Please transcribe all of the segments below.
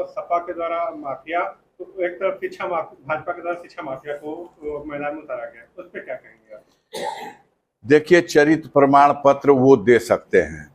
सपा के द्वारा माफिया, तो एक तरफ भाजपा के द्वारा शिक्षा माफिया को मैदान में उतारा गया, उस पर क्या कहेंगे आप? देखिए, चरित्र प्रमाण पत्र वो दे सकते हैं,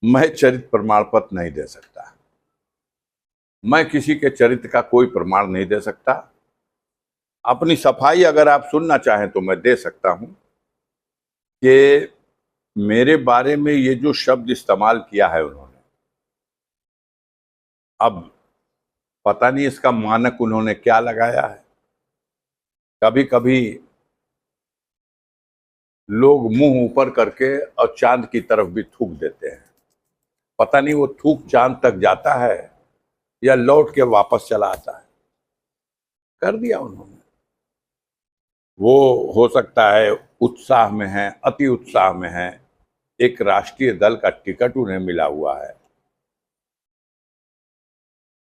मैं चरित्र प्रमाण पत्र नहीं दे सकता। मैं किसी के चरित्र का कोई प्रमाण नहीं दे सकता। अपनी सफाई अगर आप सुनना चाहें तो मैं दे सकता हूं कि मेरे बारे में ये जो शब्द इस्तेमाल किया है उन्होंने, अब पता नहीं इसका मानक उन्होंने क्या लगाया है। कभी कभी लोग मुंह ऊपर करके और चांद की तरफ भी थूक देते हैं, पता नहीं वो थूक चांद तक जाता है या लौट के वापस चला आता है। कर दिया उन्होंने। वो हो सकता है उत्साह में है, अति उत्साह में है, एक राष्ट्रीय दल का टिकट उन्हें मिला हुआ है,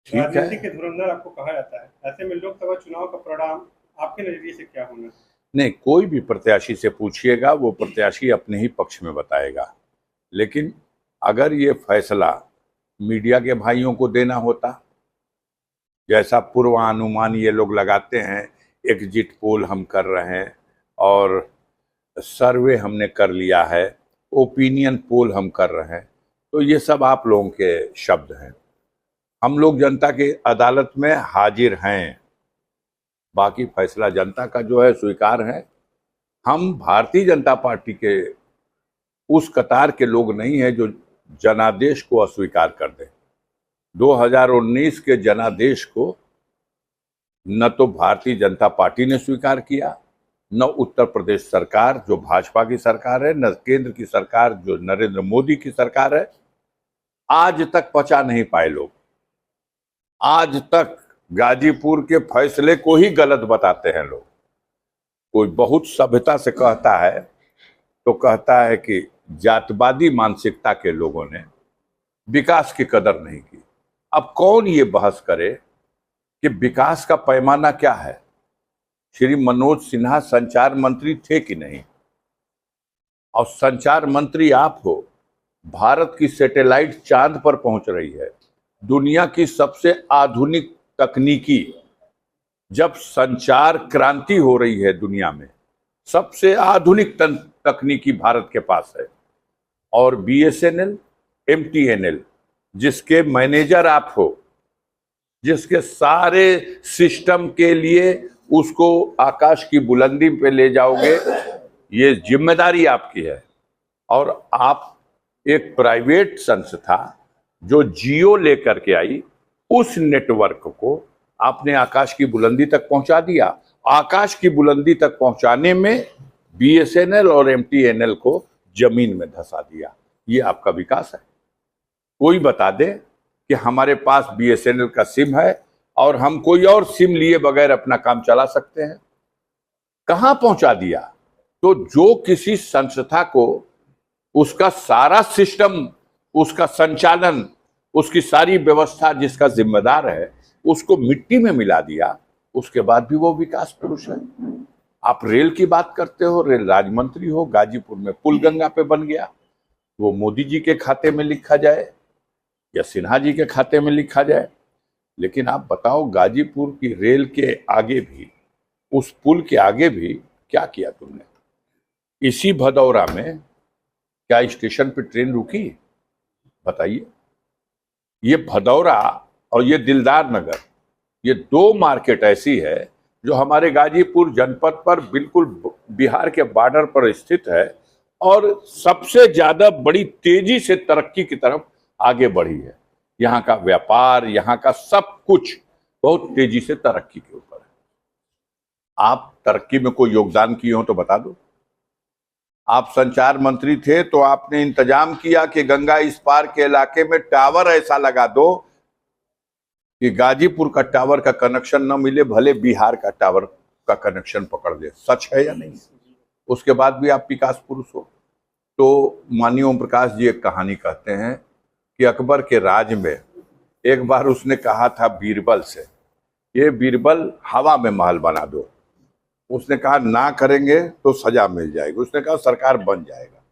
ठीक है। राजनीति के धुरंधर आपको कहा जाता है, ऐसे में लोकसभा चुनाव का परिणाम आपके नजरिए से क्या होना? नहीं, कोई भी प्रत्याशी से पूछिएगा, वो प्रत्याशी अपने ही पक्ष में बताएगा। लेकिन अगर ये फैसला मीडिया के भाइयों को देना होता, जैसा पूर्वानुमान ये लोग लगाते हैं, एग्जिट पोल हम कर रहे हैं और सर्वे हमने कर लिया है, ओपिनियन पोल हम कर रहे हैं, तो ये सब आप लोगों के शब्द हैं। हम लोग जनता की अदालत में हाजिर हैं, बाकी फैसला जनता का जो है स्वीकार है। हम भारतीय जनता पार्टी के उस कतार के लोग नहीं हैं जो जनादेश को अस्वीकार कर दें। 2019 के जनादेश को न तो भारतीय जनता पार्टी ने स्वीकार किया, न उत्तर प्रदेश सरकार जो भाजपा की सरकार है, न केंद्र की सरकार जो नरेंद्र मोदी की सरकार है। आज तक पचा नहीं पाए लोग। आज तक गाजीपुर के फैसले को ही गलत बताते हैं लोग। कोई बहुत सभ्यता से कहता है तो कहता है कि जातवादी मानसिकता के लोगों ने विकास की कदर नहीं की। अब कौन ये बहस करे कि विकास का पैमाना क्या है? श्री मनोज सिन्हा संचार मंत्री थे कि नहीं? और संचार मंत्री आप हो, भारत की सैटेलाइट चांद पर पहुंच रही है, दुनिया की सबसे आधुनिक तकनीकी, जब संचार क्रांति हो रही है दुनिया में, सबसे आधुनिक तकनीकी भारत के पास है। और BSNL, MTNL जिसके मैनेजर आप हो, जिसके सारे सिस्टम के लिए उसको आकाश की बुलंदी पे ले जाओगे, ये जिम्मेदारी आपकी है। और आप एक प्राइवेट संस्था जो जियो लेकर के आई, उस नेटवर्क को आपने आकाश की बुलंदी तक पहुंचा दिया। आकाश की बुलंदी तक पहुंचाने में BSNL और MTNL को जमीन में धंसा दिया। ये आपका विकास है? कोई बता दे कि हमारे पास BSNL का सिम है और हम कोई और सिम लिए बगैर अपना काम चला सकते हैं। कहां पहुंचा दिया? तो जो किसी संस्था को उसका सारा सिस्टम, उसका संचालन, उसकी सारी व्यवस्था जिसका जिम्मेदार है, उसको मिट्टी में मिला दिया, उसके बाद भी वो विकास पुरुष है। आप रेल की बात करते हो, रेल राज्य मंत्री हो, गाजीपुर में पुल गंगा पे बन गया, वो मोदी जी के खाते में लिखा जाए या सिन्हा जी के खाते में लिखा जाए। लेकिन आप बताओ, गाजीपुर की रेल के आगे भी, उस पुल के आगे भी क्या किया तुमने? इसी भदौरा में क्या स्टेशन पे ट्रेन रुकी? बताइए। ये भदौरा और ये दिलदार नगर, ये दो मार्केट ऐसी है जो हमारे गाजीपुर जनपद पर बिल्कुल बिहार के बॉर्डर पर स्थित है और सबसे ज्यादा बड़ी तेजी से तरक्की की तरफ आगे बढ़ी है। यहाँ का व्यापार, यहाँ का सब कुछ बहुत तेजी से तरक्की के ऊपर है। आप तरक्की में कोई योगदान किए हो तो बता दो। आप संचार मंत्री थे तो आपने इंतजाम किया कि गंगा इस पार के इलाके में टावर ऐसा लगा दो कि गाजीपुर का टावर का कनेक्शन न मिले, भले बिहार का टावर का कनेक्शन पकड़ ले। सच है या नहीं? उसके बाद भी आप विकास पुरुष हो। तो माननीय ओम प्रकाश जी एक कहानी कहते हैं कि अकबर के राज में एक बार उसने कहा था बीरबल से, ये बीरबल हवा में महल बना दो। उसने कहा ना करेंगे तो सजा मिल जाएगी। उसने कहा सरकार बन जाएगा।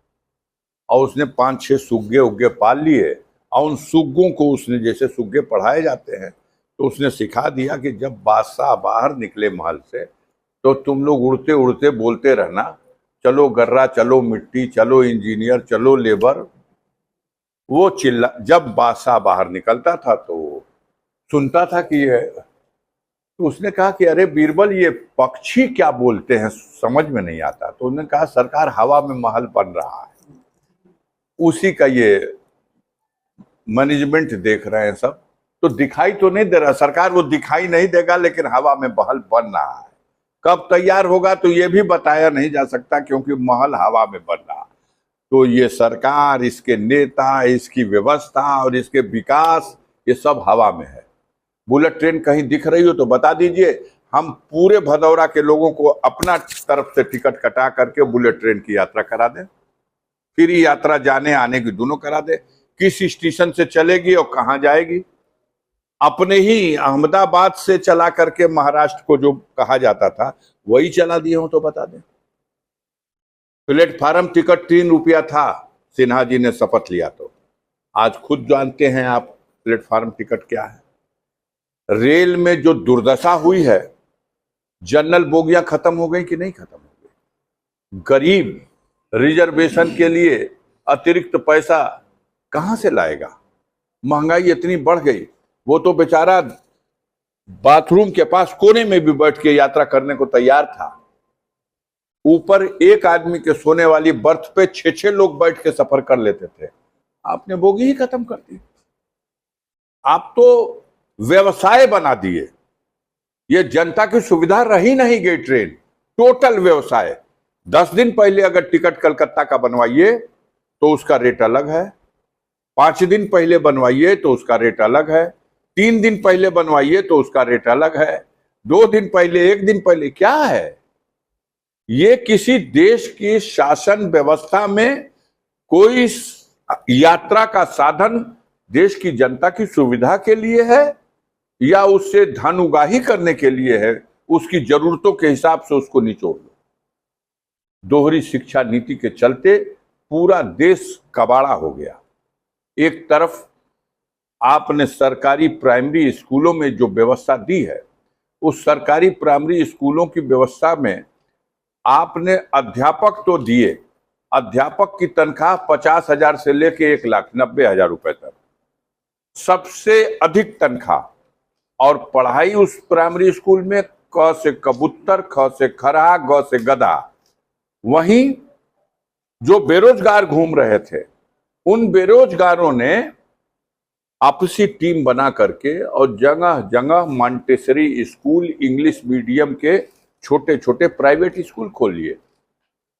और उसने 5-6 सुग्गे उग्गे पाल लिए और उन सुग्गों को उसने, जैसे सुग्गे पढ़ाए जाते हैं, तो उसने सिखा दिया कि जब बादशाह बाहर निकले महल से तो तुम लोग उड़ते उड़ते बोलते रहना, चलो गर्रा, चलो मिट्टी, चलो इंजीनियर, चलो लेबर। वो चिल्ला, जब बादशाह बाहर निकलता था तो सुनता था कि तो उसने कहा कि अरे बीरबल, ये पक्षी क्या बोलते हैं, समझ में नहीं आता। तो उन्होंने कहा सरकार, हवा में महल बन रहा है, उसी का ये मैनेजमेंट देख रहे हैं सब। तो दिखाई तो नहीं दे रहा सरकार, वो दिखाई नहीं देगा, लेकिन हवा में महल बन रहा है। कब तैयार होगा तो ये भी बताया नहीं जा सकता, क्योंकि महल हवा में बन रहा। तो ये सरकार, इसके नेता, इसकी व्यवस्था और इसके विकास, ये सब हवा में है। बुलेट ट्रेन कहीं दिख रही हो तो बता दीजिए, हम पूरे भदौरा के लोगों को अपना तरफ से टिकट कटा करके बुलेट ट्रेन की यात्रा करा दें, फ्री यात्रा जाने आने की दोनों करा दें। किस स्टेशन से चलेगी और कहां जाएगी? अपने ही अहमदाबाद से चला करके महाराष्ट्र को जो कहा जाता था वही चला दिए हो तो बता दें। प्लेटफार्म टिकट 3 रुपया था, सिन्हा जी ने शपथ लिया तो। आज खुद जानते हैं आप प्लेटफार्म टिकट क्या है। रेल में जो दुर्दशा हुई है, जनरल बोगियां खत्म हो गई कि नहीं खत्म हो गई? गरीब रिजर्वेशन के लिए अतिरिक्त पैसा कहां से लाएगा? महंगाई इतनी बढ़ गई, वो तो बेचारा बाथरूम के पास कोने में भी बैठ के यात्रा करने को तैयार था। ऊपर एक आदमी के सोने वाली बर्थ पे 6-6 लोग बैठ के सफर कर लेते थे। आपने बोगी ही खत्म कर दी। आप तो व्यवसाय बना दिए। ये जनता की सुविधा रही नहीं गई ट्रेन, टोटल व्यवसाय। 10 दिन पहले अगर टिकट कलकत्ता का बनवाइए तो उसका रेट अलग है, 5 दिन पहले बनवाइए तो उसका रेट अलग है, 3 दिन पहले बनवाइए तो उसका रेट अलग है, 2 दिन पहले, 1 दिन पहले। क्या है ये? किसी देश की शासन व्यवस्था में कोई यात्रा का साधन देश की जनता की सुविधा के लिए है या उससे धन उगाही करने के लिए है? उसकी जरूरतों के हिसाब से उसको निचोड़ लो। दोहरी शिक्षा नीति के चलते पूरा देश कबाड़ा हो गया। एक तरफ आपने सरकारी प्राइमरी स्कूलों में जो व्यवस्था दी है, उस सरकारी प्राइमरी स्कूलों की व्यवस्था में आपने अध्यापक तो दिए, अध्यापक की तनख्वाह 50,000 से लेके 1,90,000 रुपए तक, सबसे अधिक तनख्वाह। और पढ़ाई उस प्राइमरी स्कूल में क से कबूतर, ख से खरहा, ग से गधा। वहीं जो बेरोजगार घूम रहे थे, उन बेरोजगारों ने आपसी टीम बना करके और जगह जगह मॉन्टेसरी स्कूल, इंग्लिश मीडियम के छोटे छोटे प्राइवेट स्कूल खोल लिए।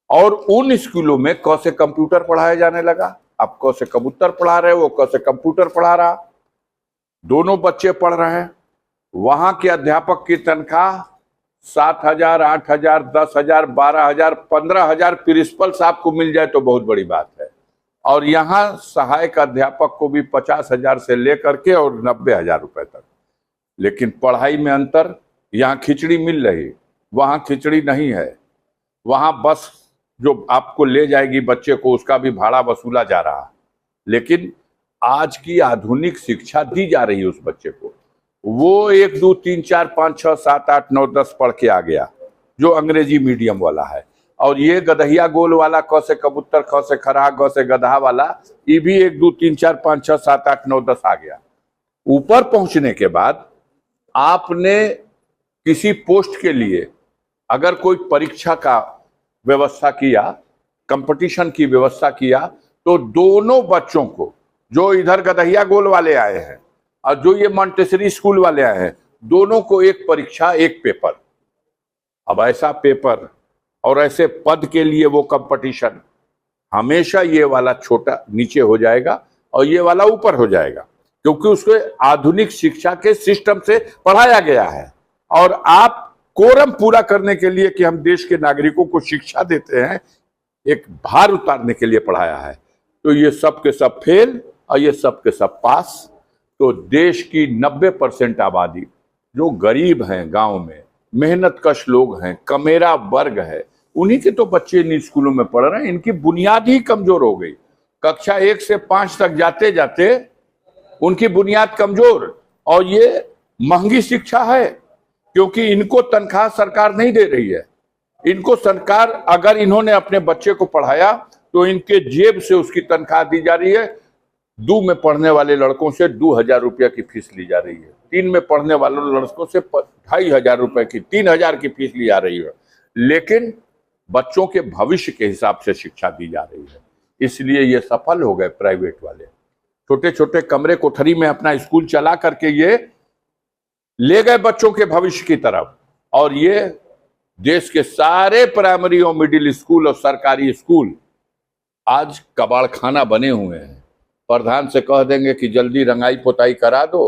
और उन स्कूलों में क से कंप्यूटर पढ़ाया जाने लगा। आप क से कबूतर पढ़ा रहे, वो क से कंप्यूटर पढ़ा रहा, दोनों बच्चे पढ़ रहे हैं। वहां के अध्यापक की तनख्वाह 7,000, 8,000, 10,000, 12,000, 15,000 प्रिंसिपल साहब को मिल जाए तो बहुत बड़ी बात है। और यहाँ सहायक अध्यापक को भी 50,000 से लेकर के और 90,000 रुपए तक। लेकिन पढ़ाई में अंतर, यहाँ खिचड़ी मिल रही, वहां खिचड़ी नहीं है। वहां बस जो आपको ले जाएगी बच्चे को, उसका भी भाड़ा वसूला जा रहा। लेकिन आज की आधुनिक शिक्षा दी जा रही है उस बच्चे को। वो 1, 2, 3, 4, 5, 6, 7, 8, 9, 10 पढ़ के आ गया, जो अंग्रेजी मीडियम वाला है। और ये गदहिया गोल वाला, क से कबूतर, ख से खरहा, ग से गधा वाला, ये भी 1, 2, 3, 4, 5, 6, 7, 8, 9, 10 आ गया। ऊपर पहुंचने के बाद आपने किसी पोस्ट के लिए अगर कोई परीक्षा का व्यवस्था किया, कंपटीशन की व्यवस्था किया, तो दोनों बच्चों को, जो इधर गदहिया गोल वाले आए हैं और जो ये मॉन्टेसरी स्कूल वाले आए हैं, दोनों को एक परीक्षा, एक पेपर। अब ऐसा पेपर और ऐसे पद के लिए वो कंपटीशन, हमेशा ये वाला छोटा नीचे हो जाएगा और ये वाला ऊपर हो जाएगा, क्योंकि उसको आधुनिक शिक्षा के सिस्टम से पढ़ाया गया है। और आप कोरम पूरा करने के लिए कि हम देश के नागरिकों को शिक्षा देते हैं, एक भार उतारने के लिए पढ़ाया है। तो ये सब के सब फेल और ये सब के सब पास। तो देश की 90% आबादी जो गरीब हैं, गांव में मेहनत कश लोग हैं, कमेरा वर्ग है, उन्हीं के तो बच्चे इन स्कूलों में पढ़ रहे हैं। इनकी बुनियाद ही कमजोर हो गई। कक्षा 1 से 5 तक जाते जाते उनकी बुनियाद कमजोर, और ये महंगी शिक्षा है क्योंकि इनको तनख्वाह सरकार नहीं दे रही है। इनको सरकार, अगर इन्होंने अपने बच्चे को पढ़ाया तो इनके जेब से उसकी तनख्वाह दी जा रही है। 2 में पढ़ने वाले लड़कों से 2,000 रुपया की फीस ली जा रही है, 3 में पढ़ने वाले लड़कों से 2,500 रुपए की, 3,000 की फीस ली जा रही है। लेकिन बच्चों के भविष्य के हिसाब से शिक्षा दी जा रही है, इसलिए ये सफल हो गए प्राइवेट वाले। छोटे छोटे कमरे कोठरी में अपना स्कूल चला करके ये ले गए बच्चों के भविष्य की तरफ, और ये देश के सारे प्राइमरी और मिडिल स्कूल और सरकारी स्कूल आज कबाड़ खाना बने हुए हैं। प्रधान से कह देंगे कि जल्दी रंगाई पोताई करा दो,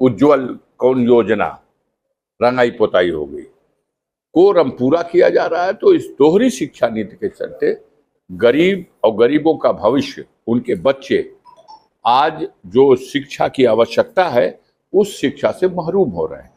उज्जवल कौन योजना, रंगाई पोताई हो गई, कोरम पूरा किया जा रहा है। तो इस दोहरी शिक्षा नीति के चलते गरीब और गरीबों का भविष्य, उनके बच्चे आज जो शिक्षा की आवश्यकता है उस शिक्षा से महरूम हो रहे हैं।